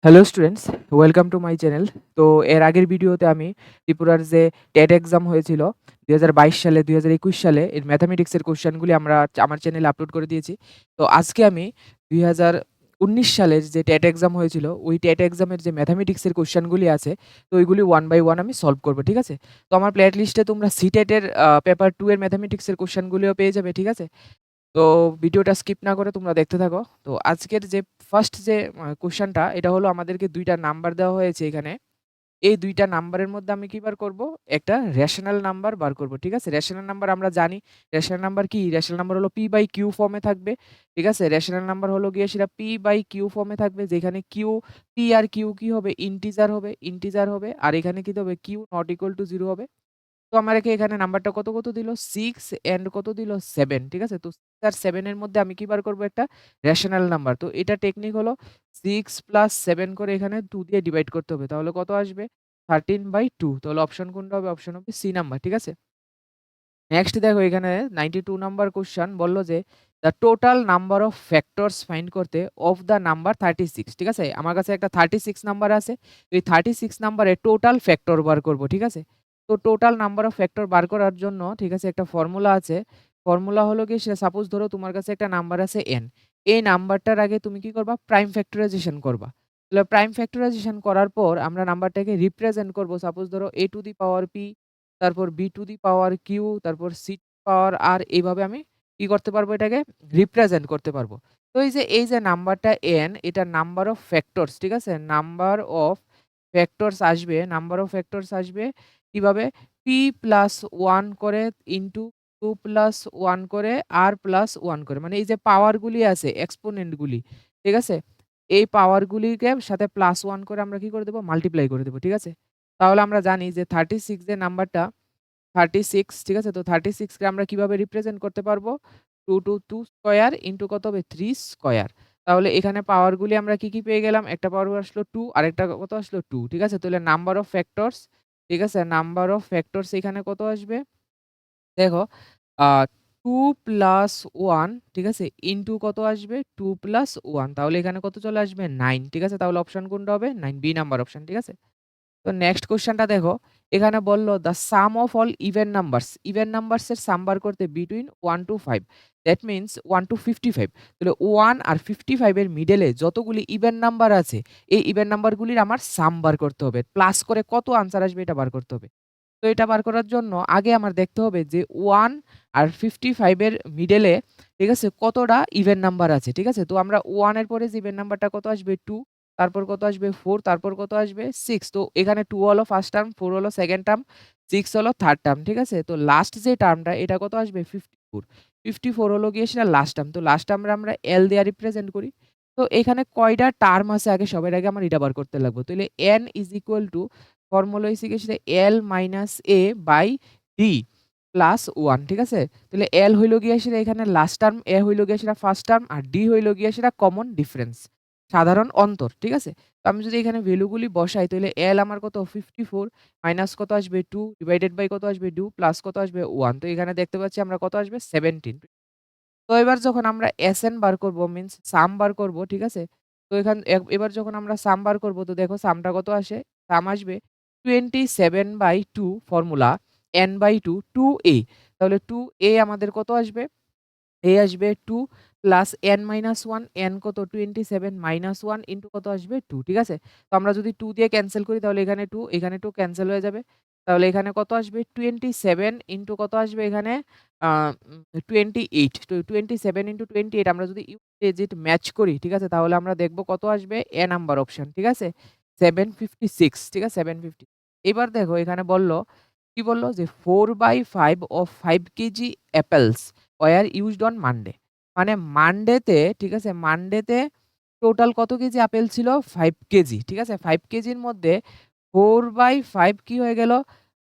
Hello students, welcome to my channel. তো এর আগের ভিডিওতে আমি ত্রিপুরার যে টেট এক্সাম হয়েছিল ২০২২ সালে, ২০২১ সালে এর ম্যাথামেটিক্সের কোয়েশ্চেনগুলি আমার চ্যানেলে আপলোড করে দিয়েছি। তো আজকে আমি ২০১৯ সালের যে টেট এক্সাম হয়েছিল, ওই টেট এক্সামের যে ম্যাথামেটিক্সের কোয়েশ্চেনগুলি আছে, তো ওইগুলি ওয়ান বাই ওয়ান আমি সলভ করব, ঠিক আছে? তো আমার প্লে লিস্টে তোমরা সিটেটের পেপার 2 এর ম্যাথামেটিক্সের কোয়েশ্চেনগুলিও পেয়ে যাবে, ঠিক আছে? তো ভিডিওটা স্কিপ না করে তোমরা দেখতে থাকো। তো আজকের যে ফার্স্ট যে কোয়েশ্চেনটা, এটা হলো আমাদেরকে ২ টা নাম্বার দেওয়া হয়েছে এখানে। এই ২ টা নাম্বারের মধ্যে আমি কি বার করব? একটা রেশনাল নাম্বার বার করব। ঠিক আছে? রেশনাল নাম্বার আমরা জানি। রেশনাল নাম্বার কি? রেশনাল নাম্বার হলো p/q ফর্মে থাকবে। ঠিক আছে? রেশনাল নাম্বার হলো গিয়ে সেটা p/q ফর্মে থাকবে, যেখানে p আর q কি হবে? ইন্টিজার হবে। আর এখানে কি হবে? q not equal to 0 হবে। তো আমাকে এখানে নাম্বারটা কত দিল? 6 অ্যান্ড কত দিল? 7, ঠিক আছে? তো 6 আর 7 এর মধ্যে আমি কি বার করব? একটা রেশনাল নাম্বার। তো এটা টেকনিক হলো 6 প্লাস 7 করে এখানে 2 দিয়ে ডিভাইড করতে হবে। তাহলে কত আসবে? 13/2। তাহলে অপশন কোনটা হবে? অপশন হবে সি নাম্বার, ঠিক আছে? নেক্সট দেখো এখানে 92 নাম্বার কোয়েশ্চেন বলল যে the total number of factors find করতে অফ দ্য নাম্বার 36, ঠিক আছে? আমার কাছে একটা 36 নাম্বার আছে। এই 36 নাম্বারে টোটাল ফ্যাক্টর বার করব, ঠিক আছে? তো টোটাল নাম্বার অফ ফ্যাক্টর বার করার জন্য, ঠিক আছে, একটা ফর্মুলা আছে। ফর্মুলা হলো কি, সে সাপোজ ধরো তোমার কাছে একটা নাম্বার আছে n। এই নাম্বারটার আগে তুমি কি করবা? প্রাইম ফ্যাক্টরাইজেশন করবা। তাহলে প্রাইম ফ্যাক্টরাইজেশন করার পর আমরা নাম্বারটাকে রিপ্রেজেন্ট করব। সাপোজ ধরো a to the power p, তারপর b to the power q, তারপর c to the power r, এইভাবে আমি কি করতে পারবো? এটাকে রিপ্রেজেন্ট করতে পারবো। তো এই যে নাম্বারটা n, এটা নাম্বার অফ ফ্যাক্টরস, ঠিক আছে? নাম্বার অফ ফ্যাক্টরস আসবে কিভাবে? p প্লাস 1 করে ইনটু 2 প্লাস 1 করে r প্লাস 1 করে। মানে এই যে পাওয়ারগুলি আছে, এক্সপোনেন্ট গুলি, ঠিক আছে? এই পাওয়ারগুলিকে সাথে প্লাস 1 করে আমরা কি করে দেব? মাল্টিপ্লাই করে দেব, ঠিক আছে? তাহলে আমরা জানি যে 36 যে নাম্বারটা, 36, ঠিক আছে? তো 36 কে আমরা কিভাবে রিপ্রেজেন্ট করতে পারবো? 2 স্কয়ার ইনটু কত হবে? 3 স্কয়ার। তাহলে এখানে পাওয়ারগুলি আমরা কি পেয়ে গেলাম? একটা পাওয়ার আসলো 2, আরেকটা কত আসলো? 2, ঠিক আছে? তাহলে নাম্বার অফ ফ্যাক্টরস, ঠিক আছে? নাম্বার অফ ফ্যাক্টরস এখানে কত আসবে? দেখো, আ 2 প্লাস 1, ঠিক আছে? ইনটু কত আসবে? 2 প্লাস 1, তাহলে এখানে কত চলে আসবে? 9, ঠিক আছে? তাহলে অপশন কোনটা হবে? 9, বি নাম্বার অপশন, ঠিক আছে? তো নেক্সট কোয়েশ্চেনটা দেখো। এখানে বলল the some of all even numbers এর সাম বার করতে between 1 to 5, that means 1 to 55। তাহলে 1 আর 55 এর মিডলে যতগুলি ইভেন নাম্বার আছে, এই ইভেন নাম্বারগুলির আমার সাম বার করতে হবে। প্লাস করে কত আনসার আসবে এটা বার করতে হবে। তো এটা বার করার জন্য আগে আমার দেখতে হবে যে 1 আর 55 এর মিডলে, ঠিক আছে, কতটা ইভেন নাম্বার আছে, ঠিক আছে? তো আমরা 1 এর পরে যে ইভেন নাম্বারটা কত আসবে? 2, তারপর কত আসবে? 4, তারপর কত আসবে? 6। তো এখানে 2 হলো ফার্স্ট টার্ম, 4 হলো সেকেন্ড টার্ম, 6 হলো থার্ড টার্ম, ঠিক আছে? তো লাস্ট যে টার্মটা, এটা কত আসবে? 54। 54 হলো গিয়ে সেটা লাস্ট টার্ম। তো লাস্ট টার্মে আমরা L দিয়ে রিপ্রেজেন্ট করি। তো এখানে কয়টা টার্ম আছে আগে সবার আগে আমার এটা বার করতে লাগবে। তাহলে n is equal to, formula হইছে গিয়ে সেটা L minus A by D plus 1, ঠিক আছে? তাহলে L হইল গিয়ে সেটা এখানে লাস্ট টার্ম, A হইল গিয়ে সেটা ফার্স্ট টার্ম, আর D হইল গিয়ে সেটা কমন ডিফারেন্স, সাধারণ অন্তর, ঠিক আছে? তো আমি যদি এখানে ভ্যালুগুলি বসাই, তাহলে L আমার কত? 54 মাইনাস কত আসবে? 2 ডিভাইডেড বাই কত আসবে? 2 প্লাস কত আসবে? 1। তো এখানে দেখতে পাচ্ছি আমরা কত আসবে? 17। তো এবার যখন আমরা SN বার করব, মিনস সাম বার করব, ঠিক আছে? তো এবার যখন আমরা সাম বার করব, তো দেখো সামটা কত আসে? সাম আসবে 27/2 ফর্মুলা n/2 2a। তাহলে 2a আমাদের কত আসবে? a আসবে 2 প্লাস n-1, n কত? 27 মাইনাস 1 ইনটু কত আসবে? 2, ঠিক আছে? তো আমরা যদি 2 দিয়ে ক্যানসেল করি, তাহলে এখানে 2, এখানে 2 ক্যানসেল হয়ে যাবে। তাহলে এখানে কত আসবে? 27 ইনটু কত আসবে এখানে? আ 28। তো 27 ইনটু 28 আমরা যদি ডিজিট ম্যাচ করি, ঠিক আছে? তাহলে আমরা দেখব কত আসবে? এ নাম্বার অপশন, ঠিক আছে? 756, ঠিক আছে? 750। এবার দেখো এখানে বলল, কি বলল? যে 4/5 of 5 KG apples were used on Monday. মানে মানডেতে, ঠিক আছে? মানডেতে টোটাল কত কেজি আপেল ছিল? 5 কেজি, ঠিক আছে? 5 কেজির মধ্যে 4/5 কি হয়ে গেল?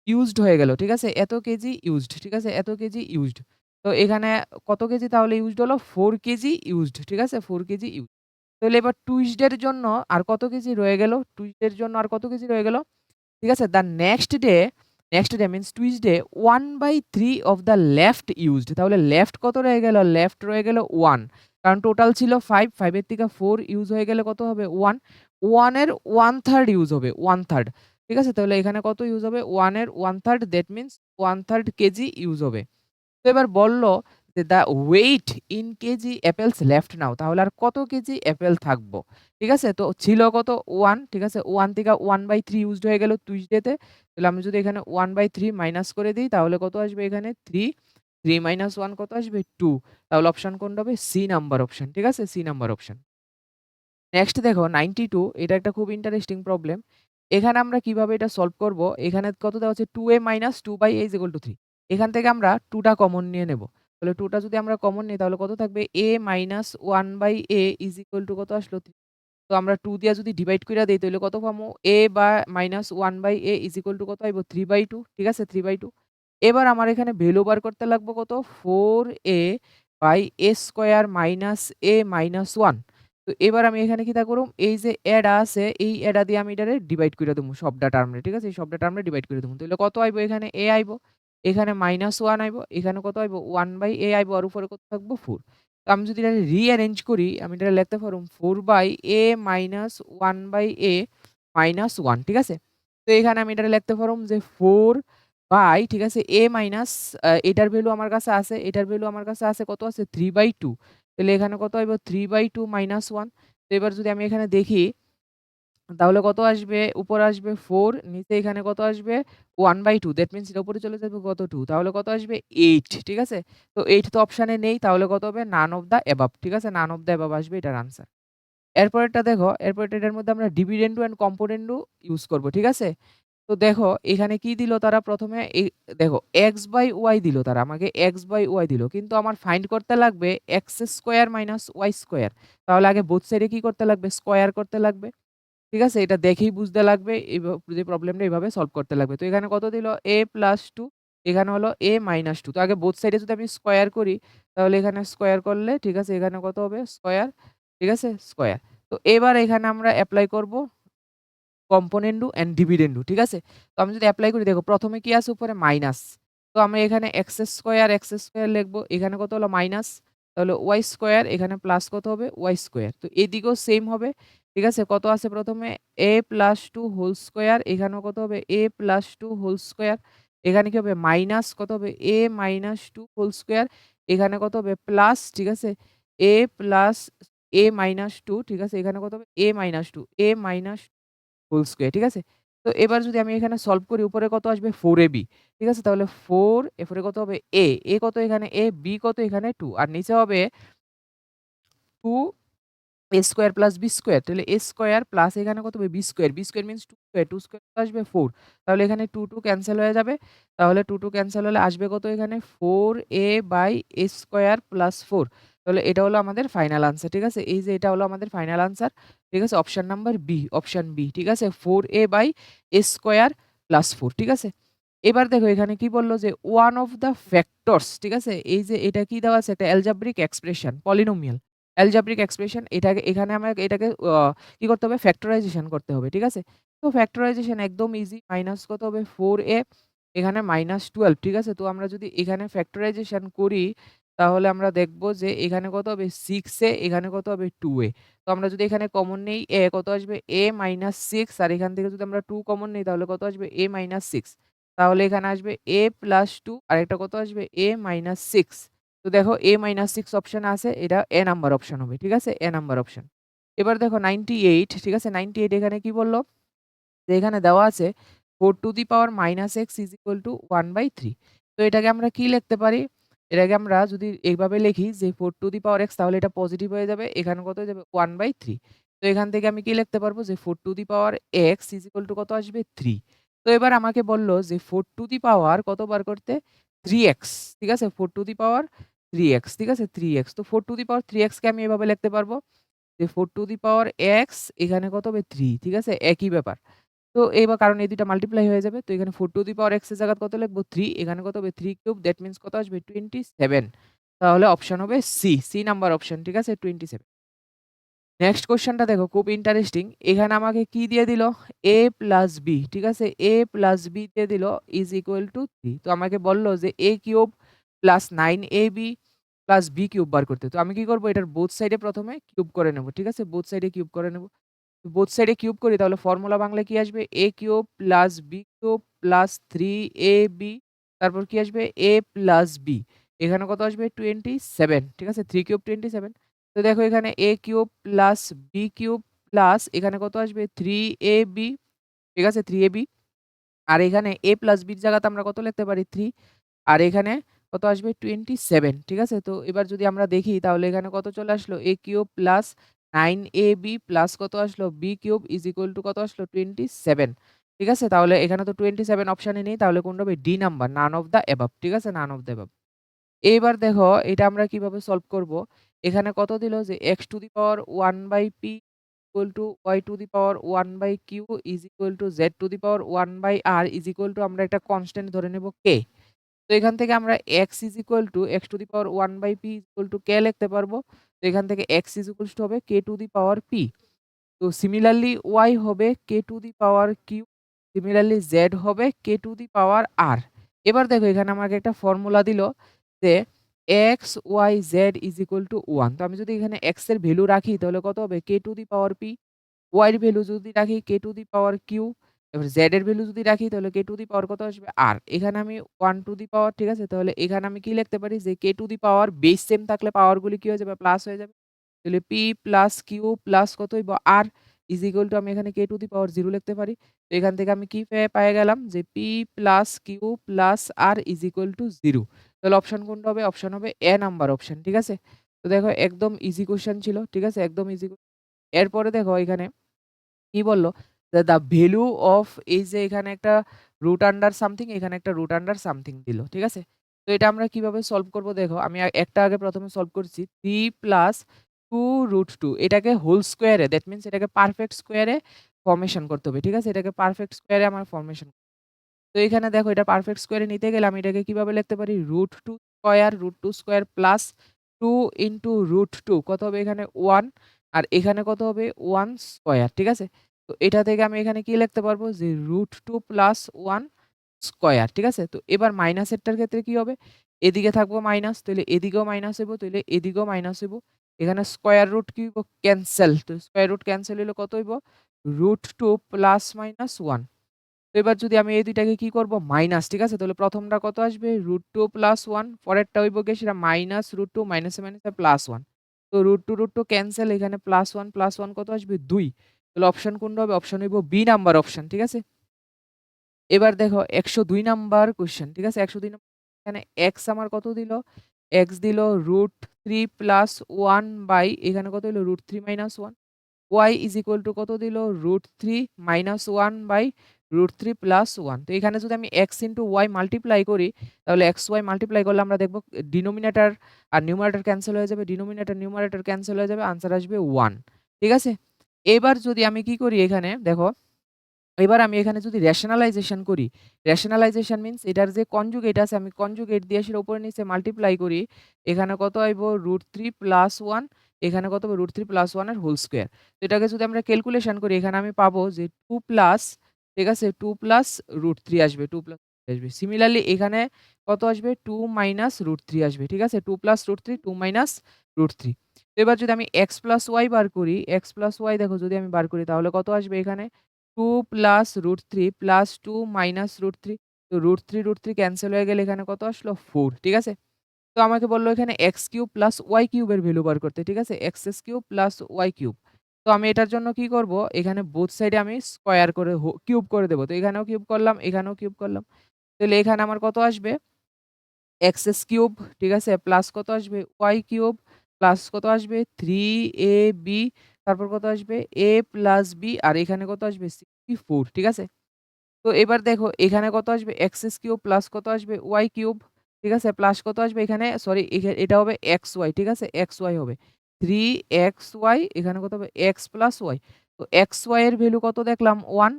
ইউজড হয়ে গেল, ঠিক আছে? এত কেজি ইউজড, ঠিক আছে? এত কেজি ইউজড। তো এখানে কত কেজি তাহলে ইউজড হলো? 4 কেজি ইউজড, ঠিক আছে? 4 কেজি ইউজড। তাহলে এবার টুইস্টের জন্য আর কত কেজি রয়ে গেল? টুইস্টের জন্য আর কত কেজি রয়ে গেল? ঠিক আছে? The next day means Tuesday 1/3 of the left used. তাহলে লেফট কত রয়ে গেল? লেফট রয়ে গেল 1। কারণ টোটাল ছিল 5, 5 এর থেকে 4 ইউজ হয়ে গেলে কত হবে? 1। 1 এর 1/3 ইউজ হবে, 1/3 ঠিক আছে? তাহলে এখানে কত ইউজ হবে? 1 এর 1/3 দ্যাট মিনস 1/3 কেজি ইউজ হবে। তো এবার বলল যে the weight in KG apples left now. তাহলে আর কত কেজি অ্যাপেল থাকবো? ঠিক আছে? তো ছিল কত? 1 ঠিক আছে? 1 থেকে 1/3 ইউজড হয়ে গেল টিউসডে তে। তাহলে আমি যদি এখানে 1/3 মাইনাস করে দেই তাহলে কত আসবে এখানে? 3, 3 - 1 কত আসবে? 2 তাহলে অপশন কোনটা হবে? C number option. ঠিক আছে? C number option. নেক্সট দেখো 92 এটা একটা খুব ইন্টারেস্টিং প্রবলেম। এখানে আমরা কিভাবে এটা সলভ করব? এখানে কত দেওয়া আছে 2a - 2/a = 3। এখান থেকে আমরা 2 টা কমন নিয়ে নেব। তাহলে 2 টা যদি আমরা কমন নিই তাহলে কত থাকবে? a - 1/a = কত আসলো? 3। তো আমরা 2 দিয়া যদি ডিভাইড কইরা দেই তাহলে কত পামু? a বা -1/a = কত আইব? 3/2 ঠিক আছে? 3/2 এবার আমার এখানে ভ্যালু বার করতে লাগবে কত? 4a/a² - a - 1 তো এবার আমি এখানে কিতা করুম? এই যে এডা আছে, এই এডা দিয়ে আমি এটারে ডিভাইড কইরা দিমু সবডা টার্মরে, ঠিক আছে? এই সবডা টার্মরে ডিভাইড করে দিমু। তাহলে কত আইব এখানে? a আইব, এখানে -1 আইব, এখানে কত আইব? 1/a আইব আর উপরে কত থাকবো? 4 তো আমি যদি এটারে রিঅ্যারেঞ্জ করি, আমি এটারে লিখতে পারুম 4/a - 1/a - 1 ঠিক আছে? তো এখানে আমি এটারে লিখতে পারুম যে 4 বাই ঠিক আছে? a মাইনাস এটার ভ্যালু আমার কাছে আছে, এটার ভ্যালু আমার কাছে আছে কত আছে? 3/2 তাহলে এখানে কত আইব? 3/2 - 1 তো এবার যদি আমি এখানে দেখি তাহলে কত আসবে? উপরে আসবে 4 নিচে এখানে কত আসবে? 1/2 দ্যাট মিনস এটা উপরে চলে যাবে কত? 2 তাহলে কত আসবে? 8 ঠিক আছে? তো 8 তো অপশনে নেই তাহলে কত হবে? নান অফ দ্য অ্যাবাভ ঠিক আছে? নান অফ দ্য অ্যাবাভ আসবে এটার আনসার। এরপরেরটা দেখো, এরপরেরটা এটার মধ্যে আমরা ডিভিডেন্ড অ্যান্ড কম্পোনেন্ডও ইউজ করব ঠিক আছে? তো দেখো এখানে কি দিল তারা ১ম এ দেখো x/y দিল তারা আমাকে x/y দিল। কিন্তু আমার ফাইন্ড করতে লাগবে x² - y²। তাহলে আগে বোথ সাইডে কি করতে লাগবে? স্কয়ার করতে লাগবে। ঠিক আছে? এটা দেখেই বুঝতে লাগবে যে প্রবলেমটা এভাবে সলভ করতে লাগবে। তো এখানে কত দিল? a + 2 এখানে হলো a - 2 তো আগে বোথ সাইডে যদি আমি স্কয়ার করি তাহলে এখানে স্কয়ার করলে ঠিক আছে? এখানে কত হবে? স্কয়ার ঠিক আছে? স্কয়ার। তো এবার এখানে আমরা এপ্লাই করব কম্পোনেন্ডু অ্যান্ড ডিভিডেন্ডু, ঠিক আছে? তো আমি যদি এপ্লাই করি দেখো ১ম এ কি আছে উপরে মাইনাস। তো আমি এখানে x² লিখবো। এখানে কত হলো মাইনাস। তাহলে y² এখানে প্লাস কত হবে? y²। তো এদিকেও সেম হবে। ঠিক আছে? কত আছে ১ম এ a + 2 হোল স্কয়ার এখানেও কত হবে? a + 2 whole square. এখানে কি হবে? মাইনাস কত হবে? a - 2 whole square. এখানে কত হবে? প্লাস ঠিক আছে? a প্লাস a - 2 ঠিক আছে? এখানে কত হবে? a - 2 a- হোল স্কয়ার ঠিক আছে? তো এবার যদি আমি এখানে সলভ করি উপরে কত আসবে 4ab ঠিক আছে? তাহলে 4 এরপরে কত হবে a কত এখানে a, b কত এখানে 2 আর নিচে হবে 2 a square plus b square তাহলে a স্কয়ার প্লাস এখানে কত হবে b square, b square means 2 square, 2 square কত আসবে 4 তাহলে এখানে 2, 2 ক্যানসেল হয়ে যাবে। তাহলে 2, 2 ক্যানসেল হলে আসবে কত এখানে 4a/a স্কয়ার প্লাস 4 তাহলে এটা হলো আমাদের ফাইনাল আনসার ঠিক আছে? এই যে এটা হলো আমাদের ফাইনাল আনসার ঠিক আছে? Option number B, option B ঠিক আছে? 4a/a স্কয়ার প্লাস 4 ঠিক আছে? এবার দেখো এখানে কি বলল যে ওয়ান অফ দ্য ফ্যাক্টরস ঠিক আছে? এই যে এটা কি দেওয়া আছে একটা algebraic expression polynomial algebraic expression এটাকে এখানে আমাকে এটাকে কি করতে হবে? ফ্যাক্টরাইজেশন করতে হবে। ঠিক আছে? তো ফ্যাক্টরাইজেশন একদম ইজি। মাইনাস কত হবে? 4a এখানে -12 ঠিক আছে? তো আমরা যদি এখানে ফ্যাক্টরাইজেশন করি তাহলে আমরা দেখব যে এখানে কত হবে? 6a এখানে কত হবে? 2a তো আমরা যদি এখানে কমন নেই কত আসবে? a -6 আর এখান থেকে যদি আমরা 2 কমন নেই তাহলে কত আসবে? a -6 তাহলে এখানে আসবে a + 2 আরেকটা কত আসবে? a -6 তো দেখো a-6 অপশন আছে এটা এ নাম্বার অপশন হবে। ঠিক আছে? এ নাম্বার অপশন। এবার দেখো 98 ঠিক আছে? 98 এখানে কি বলল? যে এখানে দেওয়া আছে 4 টু দি পাওয়ার -x = 1/3 তো এটাকে আমরা কি লিখতে পারি? এটাকে আমরা যদি এইভাবে লিখি যে 4 টু দি পাওয়ার x তাহলে এটা পজিটিভ হয়ে যাবে। এখানে কত হয়ে যাবে? 1/3 তো এখান থেকে আমি কি লিখতে পারবো? যে 4 টু দি পাওয়ার x = কত আসবে? 3 তো এবার আমাকে বলল যে 4 টু দি পাওয়ার কত বার করতে? 3x ঠিক আছে? 4 টু দি পাওয়ার 3x ঠিক আছে? 3x তো 4 টু দি পাওয়ার 3x কে আমি এভাবে লিখতে পারবো যে 4 টু দি পাওয়ার x এখানে কত হবে? 3 ঠিক আছে? একই ব্যাপার। তো এইবার কারণ এই ২ টা মাল্টিপ্লাই হয়ে যাবে। তো এখানে 4 টু দি পাওয়ার x এর জায়গায় কত লিখব? 3 এখানে কত হবে? 3 কিউব দ্যাট মিনস কত আসবে? 27 তাহলে অপশন হবে সি, সি নাম্বার অপশন ঠিক আছে? 27 নেক্সট কোয়েশ্চেনটা দেখো খুব ইন্টারেস্টিং। এখানে আমাকে কি দিয়ে দিল? a প্লাস b ঠিক আছে? a প্লাস b দিয়ে দিল ইজ ইকুয়াল টু 3 তো আমাকে বলল যে a cube plus 9ab plus b cube বার করতে। তো আমি কি করব? এটার বোথ সাইডে ১ম এ কিউব করে নেব। ঠিক আছে? বোথ সাইডে কিউব করে নেব। বোথ সাইডে কিউব করি তাহলে ফর্মুলা বাংলায় কি আসবে? a cube plus b cube plus 3ab তারপর কি আসবে? a plus b। এখানে কত আসবে? 27 ঠিক আছে? 3 কিউব 27। তো দেখো এখানে a cube plus b cube plus এখানে কত আসবে? 3ab ঠিক আছে? 3ab আর এখানে a প্লাস b এর জায়গাতে আমরা কত লিখতে পারি? 3 আর এখানে কত আসবে? 27 ঠিক আছে? তো এবার যদি আমরা দেখি তাহলে এখানে কত চলে আসলো? a cube plus 9ab plus কত আসলো? b cube is equal to কত আসলো? 27 ঠিক আছে? তাহলে এখানে তো 27 অপশনে নেই তাহলে কোনটা হবে? D number none of the above ঠিক আছে? None of the above. এবার দেখো এটা আমরা কিভাবে সলভ করব? এখানে কত দিল যে x to the power 1/p equal to y to the power 1/q is equal two z to the power 1/r is equal two আমরা একটা কনস্ট্যান্ট ধরে নেব k। তো এখান থেকে আমরা x is equal two x to the power 1/p equal to k লিখতে পারবো। তো এখান থেকে x ইজ ইকুয়ালস টু হবে k to the power p। তো সিমিলারলি y হবে k to the power q, similarly z হবে k to the power r। এবার দেখো এখানে আমাকে একটা ফর্মুলা দিল যে x, y, z is equal two 1। তো আমি যদি এখানে x এর ভ্যালু রাখি তাহলে কত হবে? k to the power p, y এর ভ্যালু যদি রাখি k to the power q, এবার z এর ভ্যালু যদি রাখি তাহলে k টু দি পাওয়ার কত আসবে? r। এখানে আমি 1 টু দি পাওয়ার ঠিক আছে? তাহলে এখানে আমি কি লিখতে পারি যে k to the power base same থাকলে পাওয়ার গুলি কি হয়ে যাবে? প্লাস হয়ে যাবে। তাহলে p প্লাস q প্লাস কত হইব? r ইজ ইকুয়াল টু আমি এখানে k টু দি পাওয়ার 0 লিখতে পারি। তো এখান থেকে আমি কি পেয়ে গেলাম যে p plus q plus r is equal two 0। তাহলে অপশন কোনটা হবে? অপশন হবে এ নাম্বার অপশন ঠিক আছে? তো দেখো একদম ইজি কোয়েশ্চেন ছিল ঠিক আছে? একদম ইজি। এরপরে দেখো এখানে কি বলল? দ্য ভ্যালু অফ এই যে এখানে একটা রুট আন্ডার সামথিং এখানে একটা রুট আন্ডার সামথিং দিল। ঠিক আছে? তো এটা আমরা কিভাবে সলভ করব দেখো আমি একটা আগে প্রথমে সলভ করছি 3 প্লাস 2 রুট 2 এটাকে হোল স্কয়ারে দ্যাট মিনস এটাকে পারফেক্ট স্কয়ারে ফর্মেশন করতে হবে। ঠিক আছে? এটাকে পারফেক্ট স্কয়ারে আমার ফর্মেশন। তো এখানে দেখো এটা পারফেক্ট স্কয়ারে নিতে গেলে আমি এটাকে কিভাবে লিখতে পারি? √2 স্কয়ার প্লাস 2 ইনটু √2 কত হবে এখানে 1 আর এখানে কত হবে 1 স্কয়ার। ঠিক আছে? তো এটা থেকে আমি এখানে কি লিখতে পারবো যে √2 প্লাস 1 স্কয়ার। ঠিক আছে? তো এবার মাইনাসেরটার ক্ষেত্রে কি হবে? এদিকে থাকবো মাইনাস তাহলে এদিকেও মাইনাস হইব তাহলে এদিকেও মাইনাস হইব। এখানে স্কয়ার রুট কি হইব? ক্যানসেল। তো স্কয়ার রুট ক্যানসেল হইলে কত হইব? √2 প্লাস মাইনাস 1। তো এবার যদি আমি এই দুইটাকে কি করব? মাইনাস ঠিক আছে? তাহলে প্রথমটা কত আসবে? √2 প্লাস 1 পরেরটা হইব গিয়ে সেটা মাইনাস √2 মাইনাসে মাইনাসে প্লাস 1। তো √2 ক্যানসেল এখানে প্লাস 1 কত আসবে? 2। তাহলে অপশন কোনটা হবে? অপশন হইব বি নাম্বার অপশন ঠিক আছে? এবার দেখো 102 নাম্বার কোয়েশ্চেন ঠিক আছে? 102 নাম্বার এখানে x আমার কত দিল? x দিল √3 প্লাস 1 বাই এখানে কত হইল? √3 minus 1 y is equal to কত দিল? √3 মাইনাস 1 বাই √3 প্লাস 1। তো এখানে যদি আমি x ইনটু y মাল্টিপ্লাই করি তাহলে xy মাল্টিপ্লাই করলে আমরা দেখব ডিনোমিনেটর আর নিউমারেটর ক্যানসেল হয়ে যাবে। ডিনোমিনেটর নিউমারেটর ক্যানসেল হয়ে যাবে। আনসার আসবে 1 ঠিক আছে? এবার যদি আমি কি করি এখানে দেখো এবার আমি এখানে যদি রেশনালাইজেশন করি, রেশনালাইজেশন মিনস এটার যে কনজুগেট আছে আমি কনজুগেট দিয়ে সেটা উপরে নিচে মাল্টিপ্লাই করি। এখানে কত আইব? √3 প্লাস 1 এখানে কত হবে? √3 প্লাস 1 এর হোল স্কয়ার। তো এটাকে যদি আমরা ক্যালকুলেশন করি এখানে আমি পাবো যে 2 প্লাস ঠিক আছে? 2 প্লাস √3 আসবে, 2 প্লাস আসবে। সিমিলারলি এখানে কত আসবে? 2 মাইনাস √3 আসবে। ঠিক আছে? 2 প্লাস √3 2 মাইনাস √3। তো এবার যদি আমি x প্লাস y বার করি, x প্লাস y দেখো যদি আমি বার করি তাহলে কত আসবে এখানে? 2 প্লাস √3 প্লাস 2 মাইনাস √3 তো √3 ক্যানসেল হয়ে গেলে এখানে কত আসলো? 4 ঠিক আছে? তো আমাকে বলল এখানে x cube plus y cube এর ভ্যালু বার করতে। ঠিক আছে? x cube plus y cube. তো আমি এটার জন্য কি করব? এখানে বোথ সাইডে আমি স্কয়ার করে কিউব করে দেব। তো এখানেও কিউব করলাম, এখানেও কিউব করলাম। তাহলে এখানে আমার কত আসবে? কিউব ঠিক আছে? প্লাস কত আসবে? y কিউব প্লাস কত আসবে? 3ab তারপর কত আসবে? a প্লাস b আর এখানে কত আসবে? 64 ঠিক আছে? তো এবার দেখো এখানে কত আসবে? কিউব প্লাস কত আসবে? y কিউব ঠিক আছে? প্লাস কত আসবে এখানে? সরি এটা হবে xy ঠিক আছে? xy হবে। 3xy এখানে কত হবে? x plus y। তো xy এর ভ্যালু কত দেখলাম? 1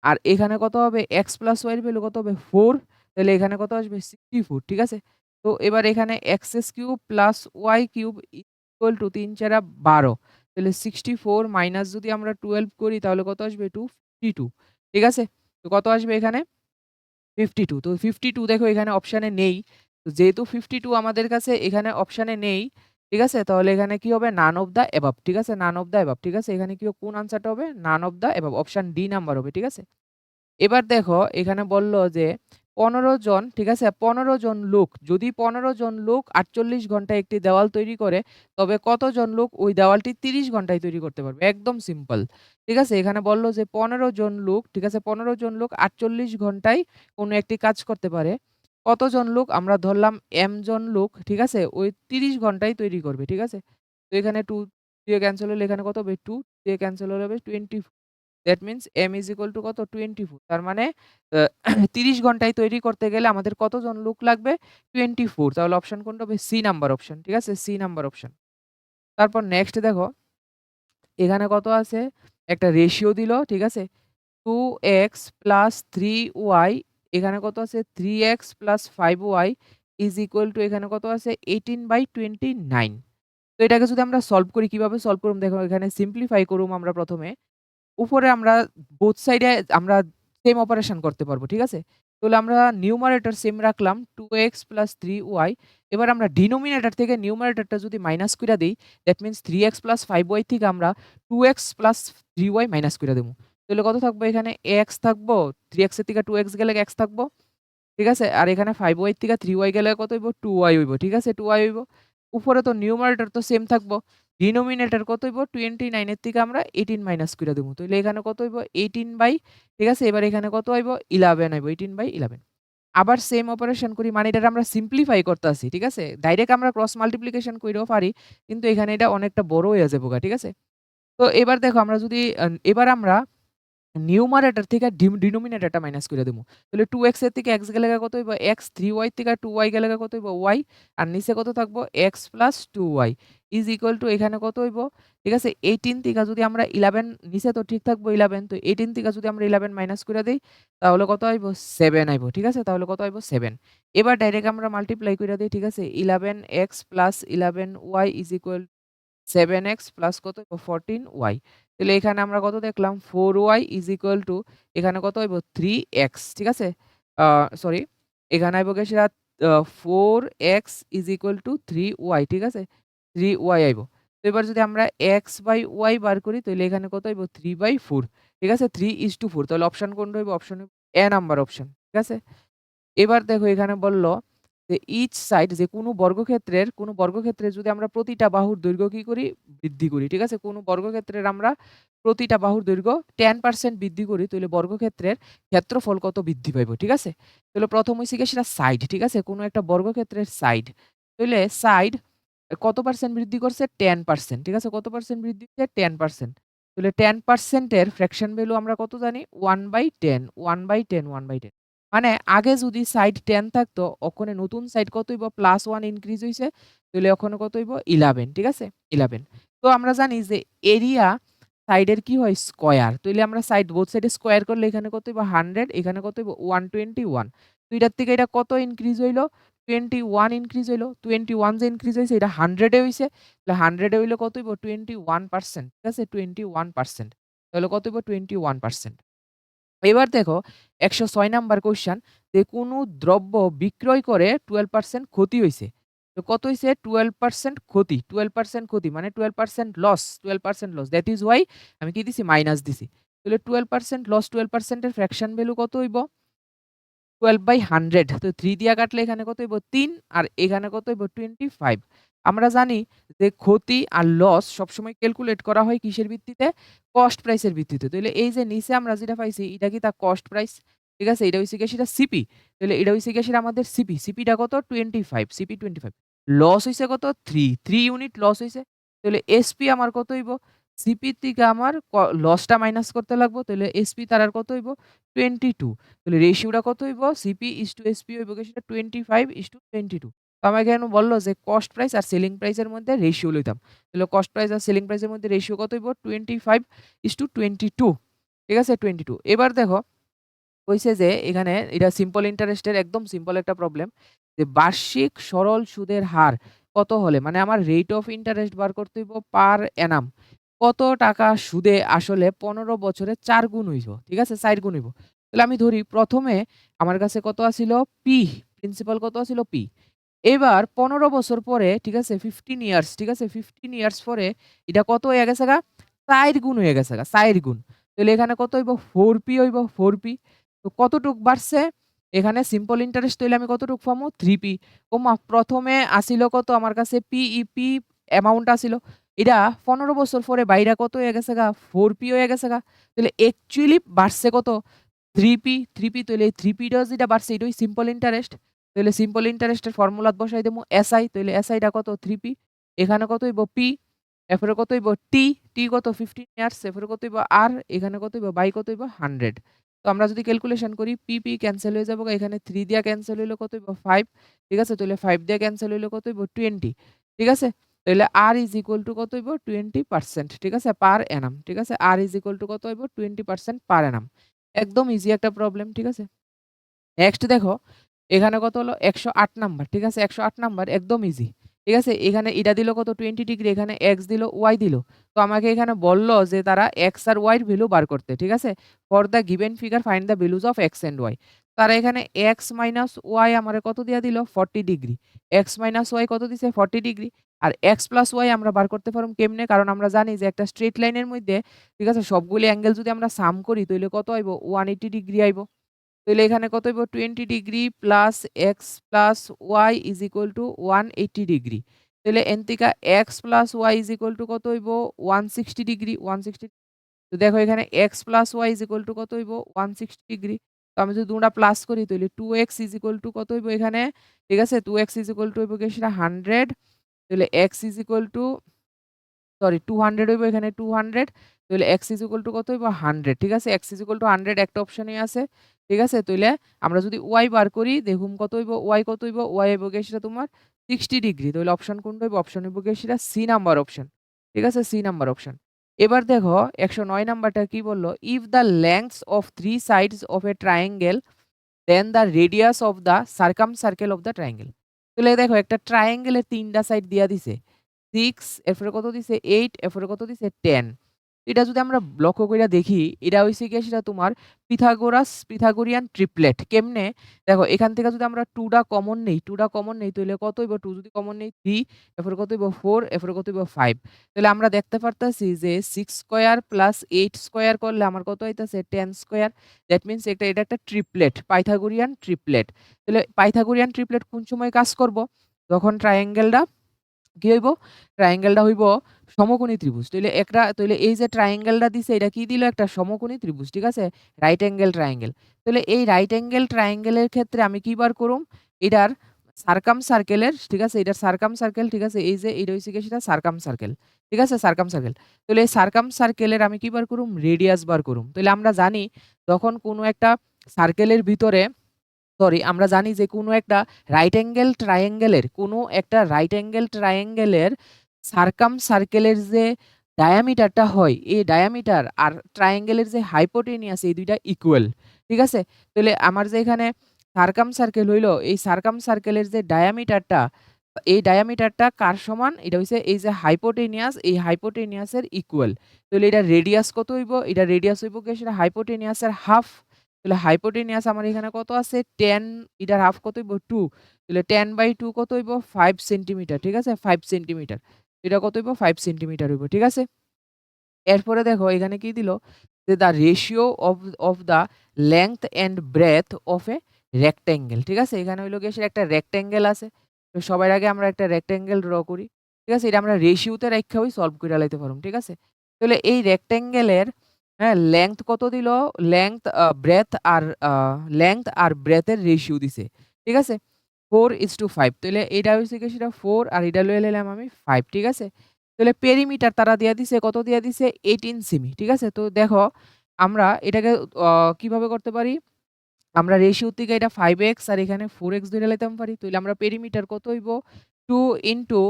আর এখানে কত হবে? x প্লাস y এর ভ্যালু কত হবে? 4 তাহলে এখানে কত আসবে? 64 ঠিক আছে? তো এবার এখানে cube plus y cube equal to ৩ 4 12 তাহলে 64 মাইনাস যদি আমরা 12 করি তাহলে কত আসবে? 252 ঠিক আছে? তো কত আসবে এখানে? 52 তো 52 দেখো এখানে অপশানে নেই। তো যেহেতু 52 আমাদের কাছে এখানে অপশানে নেই, ঠিক আছে? তাহলে এখানে কি হবে? None of the above. ঠিক আছে? None of the above. ঠিক আছে? এখানে কি কোন আনসারটা হবে? None of the above. Option D number হবে। ঠিক আছে? এবার দেখো এখানে বলল যে ১৫ জন, ঠিক আছে? ১৫ জন লোক, যদি ১৫ জন লোক ৪৮ ঘন্টায় একটি দেওয়াল তৈরি করে, তবে কতজন লোক ওই দেওয়ালটি ৩০ ঘন্টায় তৈরি করতে পারবে? একদম সিম্পল। ঠিক আছে? এখানে বলল যে ১৫ জন লোক, ঠিক আছে? ১৫ জন লোক ৪৮ ঘন্টায় কোনো একটি কাজ করতে পারে। কতজন লোক? আমরা ধরলাম m জন লোক, ঠিক আছে? ওই ৩০ ঘন্টায় তৈরি করবে। ঠিক আছে? তো এখানে 2 দিয়ে ক্যানসেল হলে এখানে কত হবে? 2 দিয়ে ক্যানসেল হলে হবে 24। That means m is equal to কত? 24। তার মানে আ ৩০ ঘন্টায় তৈরি করতে গেলে আমাদের কতজন লোক লাগবে? 24। তাহলে অপশন কোনটা হবে? C number option. ঠিক আছে? C number option. তারপর নেক্সট দেখো, এখানে কত আছে? একটা রেশিও দিল, ঠিক আছে? 2x প্লাস 3y, এখানে কত আছে? 3x plus 5y is equal two এখানে কত আছে? 18/29। তো এটাকে যদি আমরা সলভ করি, কিভাবে সলভ করব? দেখো এখানে সিম্পলিফাই করুম আমরা প্রথমে। উপরে আমরা বোথ সাইডে আমরা সেম অপারেশন করতে পারবো। ঠিক আছে? তাহলে আমরা নিউমারেটর সেম রাখলাম 2x প্লাস 3y। এবার আমরা ডিনোমিনেটর থেকে নিউমারেটরটা যদি মাইনাস কইরা দেই, that means 3x plus 5y থেকে আমরা 2x প্লাস 3y মাইনাস কইরা দেবো। তাহলে কত থাকবে? এখানে x থাকবো, 3x এর থেকে 2x গেলে x থাকবো। ঠিক আছে? আর এখানে 5y থেকে 3y গেলে কত হইব? 2y হইব। ঠিক আছে? 2y হইব। উপরে তো নিউমারেটর তো সেম থাকবো। ডিনোমিনেটর কত হইব? 29 এর থেকে আমরা 18 মাইনাস কইরা দিমু। তাইলে এখানে কত হইব? 18 বাই, ঠিক আছে? এবার এখানে কত হইব? 11 আইব। 18/11। আবার সেম অপারেশন করি, মানে এটারে আমরা সিম্পলিফাই করতাছি। ঠিক আছে? ডাইরেক্ট আমরা ক্রস মাল্টিপ্লিকেশন কইরাও পারি। কিন্তু এখানে এটা অনেকটা বড় হইয়া যাবোগা। ঠিক আছে? তো এবার দেখো আমরা যদি এবার আমরা নিউমারেটর থেকে ডিনোমিনেটরটা মাইনাস কইরা দিমু। তাহলে 2x এর থেকে x গেলে কত হইব? x, 3y থেকে 2y গেলে কত হইব? y। আর নিচে কত থাকবো? x plus 2y is equal two এখানে কত হইব? ঠিক আছে? 18 থেকে যদি আমরা 11, নিচে তো ঠিক থাকবো 11, তো 18 থেকে যদি আমরা 11 মাইনাস কইরা দেই, তাহলে কত আইব? 7 আইব। ঠিক আছে? তাহলে কত আইব? 7। এবার ডাইরেক্ট আমরা মাল্টিপ্লাই কইরা দেই। ঠিক আছে? 11x plus 11y is equal 7x plus কত? 14y। তাহলে এখানে আমরা কত দেখলাম? 4y ইজ ইকুয়াল টু এখানে কত হইব? 3x। ঠিক আছে? আ সরি, এখানে আইব গিয়ে সেটা 4x is equal two 3y। ঠিক আছে? 3y আইব। তো এবার যদি আমরা x/y বার করি, তাহলে এখানে কত হইব? 3/4। ঠিক আছে? 3:4। তাহলে অপশন কোনটা হইব? Option A number option. ঠিক আছে? এবার দেখো এখানে বলল যে ইচ সাইড, যে কোনো বর্গক্ষেত্রের যদি আমরা প্রতিটা বাহুর দৈর্ঘ্য কি করি? বৃদ্ধি করি। ঠিক আছে? কোনো বর্গক্ষেত্রের আমরা প্রতিটা বাহুর দৈর্ঘ্য 10% বৃদ্ধি করি, তাহলে বর্গক্ষেত্রের ক্ষেত্রফল কত বৃদ্ধি পাইব? ঠিক আছে? তাহলে প্রথম হইছে গিয়ে সেটা সাইড। ঠিক আছে? কোনো একটা বর্গক্ষেত্রের সাইড। তাইলে সাইড কত পার্সেন্ট বৃদ্ধি করছে? 10%। ঠিক আছে? কত পার্সেন্ট বৃদ্ধি হচ্ছে? 10%। তাহলে 10% এর ফ্র্যাকশন ভ্যালু আমরা কত জানি? 1/10, 1/10, 1/10। মানে আগে যদি সাইড 10 থাকতো, ওখানে নতুন সাইড কত হইব? +1 ইনক্রিজ হইছে। তাহলে ওখানে কত হইব? 11। ঠিক আছে? 11। তো আমরা জানি যে এরিয়া সাইডের কি হয়? স্কয়ার। তাইলে আমরা সাইড বোথ সাইডে স্কয়ার করলে এখানে কত হইব? 100, এখানে কত হইব? 121। তো এটার থেকে এটা কত ইনক্রিজ হইল? 21 ইনক্রিজ হইল। 21 যে ইনক্রিজ হইছে এটা 100 এ হইছে। তাহলে 100 এ হইলে কত হইব? 21%। ঠিক আছে? 21%। তাহলে কত হইব? 21%। এবার দেখো ১০৬ নাম্বার কোয়েশ্চেন, যে কোনো দ্রব্য বিক্রয় করে 12% ক্ষতি হইছে। তো কত হইছে? 12% ক্ষতি। 12% ক্ষতি মানে 12% loss, 12% loss. That is why আমি কি দিছি? মাইনাস দিছি। তাহলে 12% লস, 12% এর ফ্র্যাকশন ভ্যালু কত হইব? 12/100। তো 3 দিয়া কাটলে এখানে কত হইব? 3, আর এখানে কত হইব? 25। আমরা জানি যে ক্ষতি আর লস সবসময় ক্যালকুলেট করা হয় কিসের ভিত্তিতে? কস্ট প্রাইস এর ভিত্তিতে। তাইলে এই যে নিচে আমরা যেটা পাইছি এটা কি তার কস্ট প্রাইস? ঠিক আছে? এটা হইছে গিয়ে সেটা সিপি। তাহলে এটা হইছে গিয়ে সেটা আমাদের সিপি। সিপিটা কত? 25, সিপি 25। লস হইছে কত? 3, 3 ইউনিট লস হইছে। তাহলে এসপি আমার কত হইব? সিপি থেকে আমার লসটা মাইনাস করতে লাগবো। তাহলে এসপি তার আর কত হইব? 22। তাহলে রেশিওটা কত হইব? সিপি/এসপি হইব গিয়ে সেটা 25:22। তো আমাকে এখানে বলল যে কস্ট প্রাইস আর সেলিং প্রাইস এর মধ্যে রেশিও লইতাম। তাহলে কস্ট প্রাইস আর সেলিং প্রাইস এর মধ্যে রেশিও কত হইব? 25:22। ঠিক আছে? 22। এবার দেখো কইছে যে এখানে এটা সিম্পল ইন্টারেস্টের একদম সিম্পল একটা প্রবলেম, যে বার্ষিক সরল সুদের হার কত হলে, মানে আমার রেট অফ ইন্টারেস্ট বার করতে হইব পার অ্যানাম। কত টাকা সুদে আসলে ১৫ বছরে ৪ গুণ হইব। ঠিক আছে? ৪ গুণ হইব। তাহলে আমি ধরি প্রথমে আমার কাছে কত আছিল? পি, প্রিন্সিপাল কত আছিল? পি। এবার ১৫ বছর পরে ঠিক আছে 15 ইয়ার্স ঠিক আছে 15 ইয়ার্স পরে এটা কত হয়ে গেছে গা? ৪ গুণ হয়ে গেছে গা, ৪ গুণ। তাহলে এখানে কত হইব? 4p হইব 4p। তো কতটুক বাড়ছে? এখানে সিম্পল ইন্টারেস্ট হইলে আমি কতটুক পামু? 3p। ওমা! ১ম এ আসিল কত আমার কাছে পিইপি অ্যামাউন্ট আসিল। এটা ১৫ বছর পরে বাইরা কত হয়ে গেছে গা? 4p হয়ে গেছে গা। তাহলে অ্যাকচুয়ালি বাড়ছে কত? 3p, 3p তাহলে এই 3p টা যেটা বাড়ছে এটাই সিম্পল ইন্টারেস্ট। তাহলে সিম্পল ইন্টারেস্টের ফর্মুলাত বসাই দেমু এসআই। তাহলে এসআই টা কত? 3p। এখানে কত হইব? p, এরপরে কত হইব? t, t কত? 15 ইয়ার্স। এরপরে কত হইব? r, এখানে কত হইব? বাই কত হইব? 100। তো আমরা যদি ক্যালকুলেশন করি p ক্যানসেল হয়ে যাবো গা। এখানে 3 দিয়া ক্যানসেল হইলে কত হইব? 5। ঠিক আছে? তাহলে 5 দিয়ে ক্যানসেল হইলে কত হইব? 20। ঠিক আছে? তাহলে r ইজ ইকুয়াল টু কত হইব? 20%। ঠিক আছে? পার অ্যানাম। ঠিক আছে? r ইজ ইকুয়াল টু কত হইব? 20% পার অ্যানাম। একদম ইজি একটা প্রবলেম। ঠিক আছে? নেক্সট দেখো, এখানে কত হলো? ১০৮ নাম্বার। ঠিক আছে? ১০৮ নাম্বার একদম ইজি। ঠিক আছে? এখানে এটা দিল কত? 20 ডিগ্রি, এখানে x দিল, y দিল। তো আমাকে এখানে বলল যে তারা x আর y এর ভ্যালু বার করতে। ঠিক আছে? For the given figure find the values of x and y। তারা এখানে x মাইনাস y আমারে কত দিয়া দিল? 40 ডিগ্রি। x মাইনাস y কত দিছে? 40 ডিগ্রি। আর x প্লাস y আমরা বার করতে পারব কেমনে? কারণ আমরা জানি যে একটা স্ট্রেইট লাইনের মধ্যে ঠিক আছে সবগুলি অ্যাঙ্গেল যদি আমরা সাম করি তাইলে কত আইব? 180 ডিগ্রি আইব। তাহলে এখানে কত হইব? 20 degree plus x plus y is equal to 180 degree. তাহলে এন থেকে x plus y is equal to কত হইব? 160 ডিগ্রি। 160। তো দেখো এখানে x plus y is equal to কত হইব? 160 ডিগ্রি। তো আমি যদি দুটা প্লাস করি তাহলে 2x ইজ ইকুয়াল টু কত হইব এখানে? ঠিক আছে? 2x ইজ ইকুয়াল টু হইব কি সেটা 100। তাহলে x is equal two sorry 200 হইব এখানে 200। তাহলে x ইজ ইকুয়াল টু কত হইব? 100। ঠিক আছে? x ইজ ইকুয়াল টু 100 একটা অপশনই আছে। ঠিক আছে? তাইলে আমরা যদি y বার করি দেখুন কত হইব? y কত হইব? y হইব গিয়ে সেটা তোমার 60 ডিগ্রি। তাহলে অপশন কোনটা হইব? অপশন হইব গিয়ে সেটা সি নাম্বার অপশন। ঠিক আছে? C number option. এবার দেখো ১০৯ নাম্বারটা কি বলল? If the lengths of 3 sides of a triangle then the radius of the circumcircle of the triangle. তাহলে দেখো একটা ট্রায়াঙ্গেলের ৩ টা সাইড দিয়া দিছে। 6 এরপরে কত দিছে 8 এরপরে কত দিছে 10। এটা যদি আমরা লক্ষ্য কইরা দেখি এটা হইছে গিয়ে সেটা তোমার পিথাগোরিয়ান ট্রিপলেট। কেমনে? দেখো এখান থেকে যদি আমরা 2 টা কমন নেই, 2 টা কমন নেই তাইলে কত হইব? 2 যদি কমন নেই 3 এরপরে কত হইব? 4 এরপরে কত হইব? 5। তাহলে আমরা দেখতে পারতাছি যে 6 স্কয়ার প্লাস 8 স্কয়ার করলে আমার কত হইতাছে? 10 স্কয়ার। দ্যাট মিনস এটা একটা ট্রিপলেট, পাইথাগোরিয়ান ট্রিপলেট। তাহলে পাইথাগোরিয়ান ট্রিপলেট কোন সময় কাজ করব? যখন ট্রায়াঙ্গেলটা কি হইব? ট্রায়াঙ্গেলটা হইব সমকোণী ত্রিভুজ। তাইলে এই যে ট্রায়াঙ্গেলটা দিছে এটা কি দিল? একটা সমকোণী ত্রিভুজ। ঠিক আছে? Right angle triangle. তাহলে এই রাইট অ্যাঙ্গেল ট্রায়াঙ্গেলের ক্ষেত্রে আমি কি বার করুম? এটার সার্কামসার্কেলের ঠিক আছে? এটার সার্কামসার্কেল ঠিক আছে? এই যে এটা হইছে গিয়ে সেটা সার্কামসার্কেল। ঠিক আছে? সার্কামসার্কেল। তাহলে এই সার্কামসার্কেলের আমি কি বার করুম? রেডিয়াস বার করুম। তাইলে আমরা জানি যখন কোনো একটা সার্কেলের ভিতরে আমরা জানি যে কোনো একটা রাইট অ্যাঙ্গেল ট্রায়াঙ্গেলের সার্কামসার্কেলের যে ডায়ামিটারটা হয়, এই ডায়ামিটার আর ট্রায়াঙ্গেলের যে হাইপোটেনিয়াস এই ২ টা ইকুয়াল। ঠিক আছে? তাহলে আমার যে এখানে সার্কামসার্কেল হইলো, এই সার্কামসার্কেলের যে ডায়ামিটারটা, এই ডায়ামিটারটা কার সমান? এটা হইছে এই যে হাইপোটেনিয়াস, এই হাইপোটেনিয়াসের ইকুয়াল। তাহলে এটার রেডিয়াস কত হইব? এটার রেডিয়াস হইব গিয়ে সেটা হাইপোটেনিয়াসের হাফ। তাহলে হাইপোটেনিয়াস আমার এখানে কত আছে? 10, এটার হাফ কত হইব? 2। তাহলে 10/2 কত হইব? 5 সেন্টিমিটার। ঠিক আছে? 5 সেন্টিমিটার। এটা কত হইব? 5 সেন্টিমিটার হইব। ঠিক আছে? এরপরে দেখো এখানে কি দিল? যে the ratio of the length and breadth of a rectangle. ঠিক আছে? এখানে হইলো গিয়ে একটা রেক্টেঙ্গেল আছে। তো সবার আগে আমরা একটা রেক্টেঙ্গেল ড্র করি। ঠিক আছে? এটা আমরা রেশিওতে রাইখা সলভ কইরা লাইতে পারুম। ঠিক আছে? তাহলে এই রেক্টেঙ্গেলের হ্যাঁ, লেংথ কত দিল? লেংথ ব্রেথ আর লেংথ আর ব্রেথ এর রেশিও দিছে। ঠিক আছে? 4:5। তাহলে এটা হইছে গিয়ে সেটা 4 আর এটা লইয়া লাইলাম আমি 5। ঠিক আছে? তাহলে পেরিমিটার তারা দিয়া দিছে কত দিয়া দিছে? 18 সেমি। ঠিক আছে? তো দেখো আমরা এটাকে অ কিভাবে করতে পারি? আমরা রেশিও থেকে এটা 5x আর এখানে 4x ধইরা লাইতাম পারি। তাইলে আমরা পেরিমিটার কত হইব? 2 ইনটু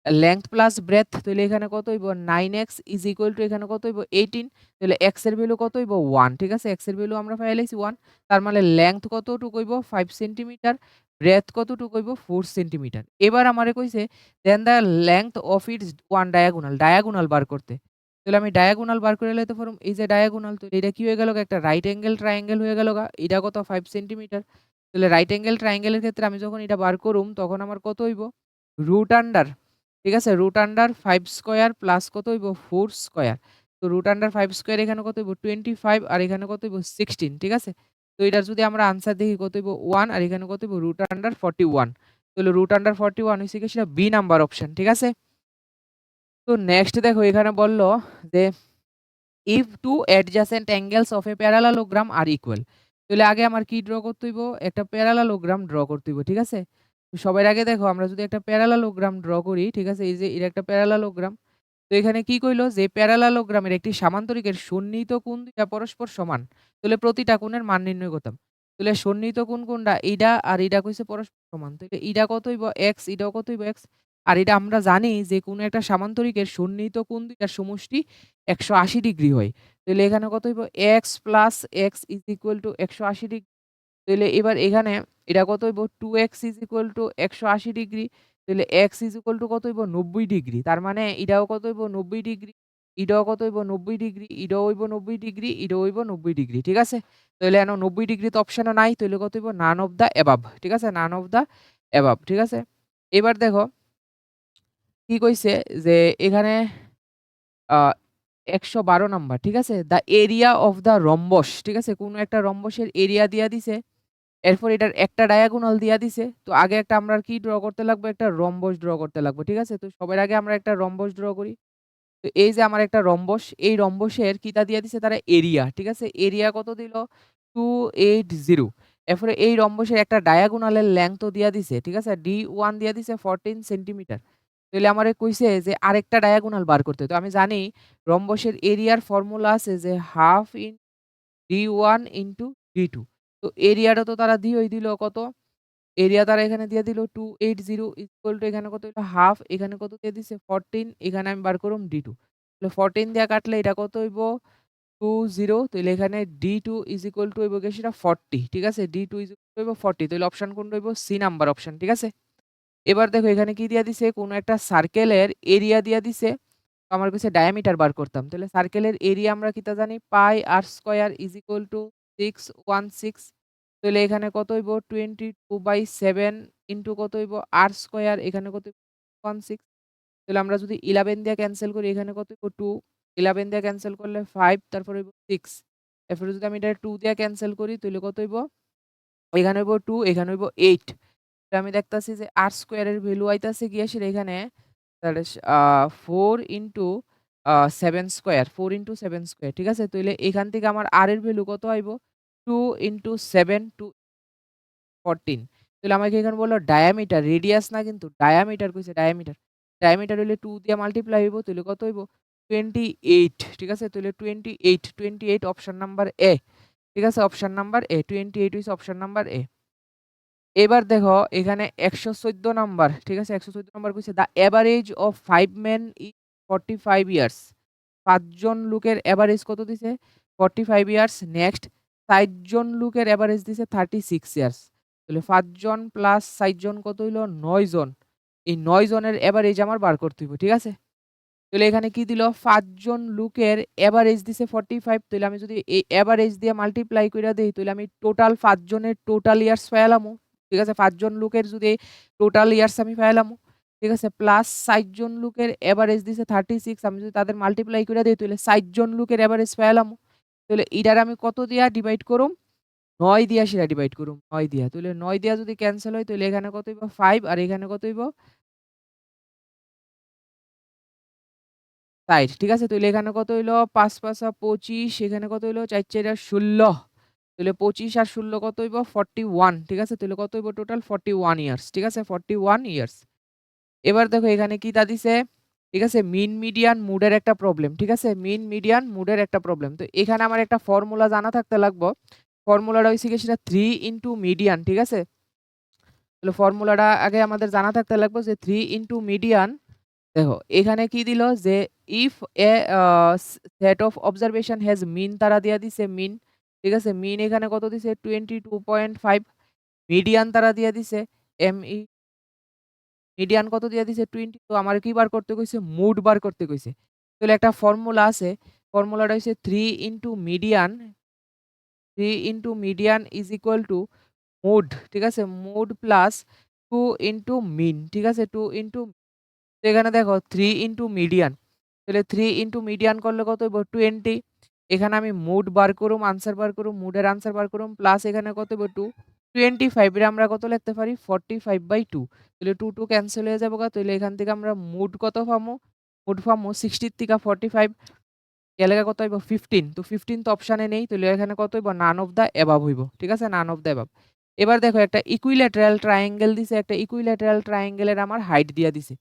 লেংথ প্লাস ব্রেথ তাইলে এখানে কত হইব? 9x ইজ ইকুয়াল টু এখানে কত হইব? 18। তাহলে x এর ভ্যালু কত হইব? 1। ঠিক আছে? x এর ভ্যালু আমরা পাইয়া লাইছি 1। তার মানে লেংথ কতটুকু হইব? 5 সেন্টিমিটার। ব্রেথ কতটুকু হইব? 4 সেন্টিমিটার। এবার আমারে কইছে then the length of its one diagonal. Diagonal বার করতে। তাহলে আমি ডায়াগোনাল বার করে লাইতে পারুম। এই যে ডায়াগোনাল তো এটা কি হয়ে গেল? একটা রাইট অ্যাঙ্গেল ট্রায়াঙ্গেল হয়ে গেল গা। এটা কত? 5 সেন্টিমিটার। তাহলে রাইট অ্যাঙ্গেল ট্রায়াঙ্গেলের ক্ষেত্রে আমি যখন এটা বার করুম তখন আমার কত হইব? রুট আন্ডার, ঠিক আছে? রুট আন্ডার 5 স্কয়ার প্লাস কত হইব? 4 স্কয়ার। তো রুট আন্ডার 5 স্কয়ার এখানে কত হইব? 25 আর এখানে কত হইব? 16, ঠিক আছে? তো এটার যদি আমরা আনসার দেখি কত হইব? 1 আর এখানে কত হইব? Root under 41। তাহলে রুট আন্ডার 41 হইছে কি সেটা বি নাম্বার অপশন, ঠিক আছে? তো নেক্সট দেখো এখানে বলল যে if two adjacent angles of a parallelogram are equal, তাহলে আগে আমার কি ড্র করতে হইব? একটা প্যারালালোগ্রাম ড্র করতে হইব, ঠিক আছে? তো সবার আগে দেখো আমরা যদি একটা প্যারালালোগ্রাম ড্র করি, ঠিক আছে? এই যে এটা একটা প্যারালালোগ্রাম। তো এখানে কি কইলো যে প্যারালালোগ্রামের একটি সামান্তরিকের সন্নিহিত কোণ দুইটা পরস্পর সমান। তাহলে প্রতিটা কোণের মান নির্ণয় করতাম। তাহলে সন্নিহিত কোণ কোনটা? এইটা আর এইটা কইছে পরস্পর সমান। তাহলে এইটা কত হইব? x, এটাও কত হইব? x। আর এটা আমরা জানি যে কোন একটা সামান্তরিকের সন্নিহিত কোণ দুইটার সমষ্টি 180 ডিগ্রি হয়। তাহলে এখানে কত হইব? x plus x is equal to 180 degree. তাহলে এবার এখানে এটা কত হইব? 2x is equal to 180 degree. তাহলে x ইজ ইকুয়াল টু কত হইব? 90 ডিগ্রি। তার মানে এটাও কত হইব? 90 ডিগ্রি। এটাও কত হইব? 90 ডিগ্রি। এটাও হইব 90 ডিগ্রি। এটাও হইব 90 ডিগ্রি। ঠিক আছে? তাহলে এনো 90 ডিগ্রি তো অপশনে নাই। তাহলে কত হইব? None of the above. ঠিক আছে? None of the above. ঠিক আছে? এবার দেখো কি কইছে যে এখানে আ ১১২ নাম্বার, ঠিক আছে? The area of the rhombus, ঠিক আছে? কোন একটা রম্বসের এরিয়া দিয়া দিছে। এরপর এটার একটা ডায়াগোনাল দিয়া দিছে। তো আগে একটা আমরা কি ড্র করতে লাগবে? একটা রম্বস ড্র করতে লাগবে। ঠিক আছে? তো সবার আগে আমরা একটা রম্বস ড্র করি। তো এই যে আমার একটা রম্বস, এই রম্বসের কিটা দিয়া দিছে তারা? এরিয়া। ঠিক আছে? এরিয়া কত দিল? 280। এরপরে এই রম্বসের একটা ডায়াগোনালের লেংথ ও দিয়া দিছে। ঠিক আছে? D1 দিয়া দিছে 14 সেন্টিমিটার। তাইলে আমারে কইছে যে আরেকটা ডায়াগোনাল বার করতে। তো আমি জানি রম্বসের এরিয়ার ফর্মুলা আছে যে half in D1 into D2। তো এরিয়াটা তো তারা দিয়েই দিল কত? এরিয়া তারা এখানে দিয়ে দিল 280 ইকুয়াল টু এখানে কত হইলো? হাফ, এখানে কত দিয়ে দিছে? 14, এখানে আমি বার করুম D2। তাহলে 14 দিয়া কাটলে এটা কত হইব? 20। তাইলে এখানে D2 ইজ ইকুয়াল টু হইব গিয়ে সেটা 40, ঠিক আছে? D2 ইজ ইকুয়াল টু হইব 40। তাইলে অপশন কোনটা হইব? সি নাম্বার অপশন, ঠিক আছে? এবার দেখো এখানে কি দিয়া দিছে? কোন একটা সার্কেলের এরিয়া দিয়া দিছে। তো আমার কাছে ডায়ামিটার বার করতাম। তাহলে সার্কেলের এরিয়া আমরা কিতা জানি? পাই আর স্কয়ার ইজ ইকুয়াল টু 616। তাহলে এখানে কত হইব? 22/7 ইনটু কত হইব? আর স্কয়ার, এখানে কত? 16। তাহলে আমরা যদি 11 দিয়ে ক্যানসেল করি এখানে কত হইব? 2। 11 দিয়ে ক্যানসেল করলে 5, তারপর হইব 6। এরপরে যদি আমি এটা 2 দিয়ে ক্যানসেল করি তাহলে কত হইব? এখানে হইব 2, এখানে হইব 8। আমি দেখতাছি যে আর স্কয়ার এর ভ্যালু আইতাছে গিয়ে সেটা এখানে তাহলে 4 ইনটু 7 স্কয়ার, 4 ইনটু 7 স্কয়ার, ঠিক আছে? তাইলে এখান থেকে আমার আর এর ভ্যালু কত আইব? 2 ইনটু 7 টু 14। তাহলে আমাকে এখানে বলল ডায়ামিটার, রেডিয়াস না কিন্তু ডায়ামিটার কইছে, ডায়ামিটার। ডায়ামিটার হইলে 2 দিয়ে মাল্টিপ্লাই হইব, তাহলে কত হইব? 28, ঠিক আছে? তাহলে 28, 28 অপশন নাম্বার এ। ঠিক আছে? অপশন নাম্বার এ, 28 হইছে অপশন নাম্বার এ। এবার দেখো এখানে ১১৪ নাম্বার, ঠিক আছে? ১১৪ নাম্বার কইছে the average of 5 men is 45 years. ৫ জন লোকের এভারেজ কত দিছে? 45 ইয়ার্স। নেক্সট ৬০ জন লোকের এভারেজ দিছে 36 ইয়ার্স। তাহলে ৫ জন প্লাস ৬০ জন কত হইল? ৯ জন। এই ৯ জনের এভারেজ আমার বার করতে হইব, ঠিক আছে? তাহলে এখানে কি দিল? ৫ জন লোকের এভারেজ দিছে 45। তাহলে আমি যদি এই এভারেজ দিয়ে মাল্টিপ্লাই কইরা দেই তাহলে আমি টোটাল ৫ জনের টোটাল ইয়ার্স পাইলামু। ঠিক আছে? ৫ জন লোকের যদি টোটাল ইয়ার্স আমি পাইলামু। ঠিক আছে? প্লাস ৬০ জন লোকের এভারেজ দিছে 36, আমি যদি তাদের মাল্টিপ্লাই কইরা দেই তাহলে ৬০ জন লোকের এভারেজ পাইলামু। তাহলে এটারে আমি কত দিয়া ডিভাইড করুম? ৯ দিয়া সেটা ডিভাইড করুম, ৯ দিয়া। তাহলে ৯ দিয়া যদি ক্যানসেল হয় তাহলে এখানে কত হইব? ৫ আর এখানে কত হইব? ৬০, ঠিক আছে? তাহলে এখানে কত হইলো? ৫ ৫ ২৫, এখানে কত হইলো? ৪ ৪ ১৬। তাহলে ২৫ আর ১৬ কত হইব? 41, ঠিক আছে? তাহলে কত হইব টোটাল? 41 ইয়ার্স, ঠিক আছে? 41 ইয়ার্স। এবার দেখো এখানে কি তা দিছে? ঠিক আছে? মিন, মিডিয়ান, মুডের একটা প্রবলেম, ঠিক আছে? মিন, মিডিয়ান, মুডের একটা প্রবলেম। তো এখানে আমার একটা ফর্মুলা জানা থাকতে লাগবো। ফর্মুলাটা হইছে গিয়ে সেটা 3 ইনটু মিডিয়ান, ঠিক আছে? তাহলে ফর্মুলাটা আগে আমাদের জানা থাকতে লাগবে যে 3 ইনটু মিডিয়ান। দেখো এখানে কি দিল যে if a set of observation has mean তারা দিয়া দিছে মিন, ঠিক আছে? মিন এখানে কত দিছে? 22.5। মিডিয়ান তারা দিয়া দিছে ME, মিডিয়ান কত দিয়া দিছে? 20। তো আমার কি বার করতে কইছে? মুড বার করতে কইছে। তাহলে একটা ফর্মুলা আছে। ফর্মুলাটা হইছে 3 into median, 3 into median is equal two mode, ঠিক আছে? মোড প্লাস 2 ইনটু মিন, ঠিক আছে? 2 ইনটু, তো এখানে দেখো 3 ইনটু মিডিয়ান। তাহলে 3 ইনটু মিডিয়ান করলে কত হইব? 20। এখানে আমি মোড বার করুম, আনসার বার করুম, মোডের আনসার বার করুম প্লাস এখানে কত হইব? 2। 25 এর আমরা কত লিখতে পারি? 45/2। তাহলে 2, 2 ক্যানসেল হয়ে যাবো গা। তাহলে এখান থেকে আমরা মোড কত পামু? মোড পামু 60 থেকে 45 এর লেগা কত হইব? 15। তো 15 তো অপশনে নেই। তাহলে এখানে কত হইব? নান অফ দ্য এবাভ হইব। ঠিক আছে? None of the above. এবার দেখো একটা ইকুইল্যাটারাল ট্রায়াঙ্গেল দিছে। একটা ইকুইল্যাটারাল ট্রায়াঙ্গেলের আমার হাইট দিয়া দিছে।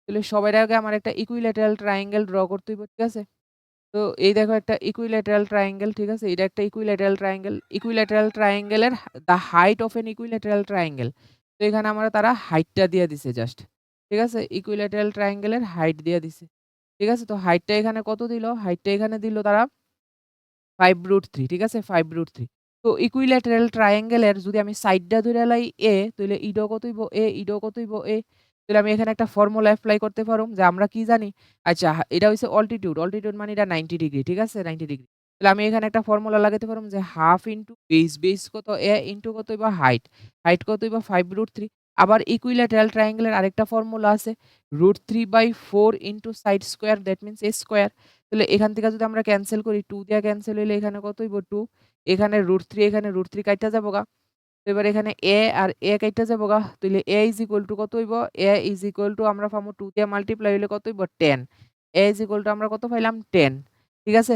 তাহলে সবার আগে আমার একটা ইকুইল্যাটারাল ট্রায়াঙ্গেল ড্র করতে হইব। ঠিক আছে? তো এই দেখো একটা ইকুইল্যাটারাল ট্রায়াঙ্গেল, ঠিক আছে? এটা একটা ইকুইল্যাটারাল ট্রায়াঙ্গেল। ইকুইল্যাটারাল ট্রায়াঙ্গেলের the height of an equilateral triangle. তো এখানে আমরা তারা হাইটটা দিয়ে দিছে জাস্ট। ঠিক আছে? ইকুইল্যাটারাল ট্রায়াঙ্গেলের হাইট দিয়ে দিছে। ঠিক আছে? তো হাইটটা এখানে কত দিল? হাইটটা এখানে দিল তারা 5√3, ঠিক আছে? 5√3। তো ইকুইল্যাটারাল ট্রায়াঙ্গেলের যদি আমি সাইডটা ধইরা লাই A, তাইলে ইডও কত হইব? A, ইডও কত হইব? A। তাহলে আমি এখানে একটা ফর্মুলা এপ্লাই করতে পারুম যে আমরা কি জানি? আচ্ছা, এটা হইছে অল্টিটিউড। অল্টিটিউড মানে এটা 90 ডিগ্রি, ঠিক আছে? 90 ডিগ্রি। তাহলে আমি এখানে একটা ফর্মুলা লাগাইতে পারুম যে হাফ ইনটু বেস, বেস কত? A ইনটু কত হইব? হাইট। হাইট কত হইব? 5√3। আবার ইকুইল্যাটারাল ট্রায়াঙ্গেলের আরেকটা ফর্মুলা আছে √3/4 into side square, that means A square. তাহলে এখান থেকে যদি আমরা ক্যানসেল করি, 2 দিয়া ক্যানসেল হইলে এখানে কত হইব? 2। এখানে √3, এখানে √3 কাইটা যাবোগা। তো এবার এখানে a আর a কাইটা যাবোগা। তাইলে a ইজ ইকুয়াল টু কত হইব? a ইজ ইকুয়াল টু আমরা পামু 2 দিয়ে মাল্টিপ্লাই হইলে কত হইব? 10। a ইজ ইকুয়াল টু আমরা কত পাইলাম? 10। ঠিক আছে?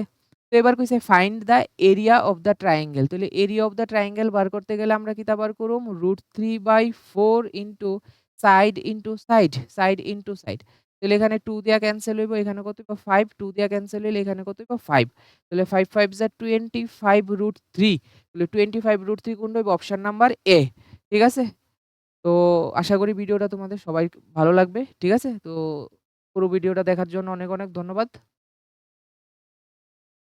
তো এবার কইছে find the area of the triangle. তাহলে এরিয়া অফ দ্য ট্রায়াঙ্গেল বার করতে গেলে আমরা কিতা বার করুম? √3/4 into side into side, side into side. তাহলে এখানে 2 দিয়া ক্যানসেল হইব, এখানে কত হইব? 5। 2 দিয়া ক্যানসেল হইলে এখানে কত হইব? 5। তাহলে 5 5 যা 25√3। তাহলে 25√3 কোনটা হইব? Option number A. ঠিক আছে? তো আশা করি ভিডিওটা তোমাদের সবাই ভালো লাগবে। ঠিক আছে? তো পুরো ভিডিওটা দেখার জন্য অনেক, অনেক ধন্যবাদ।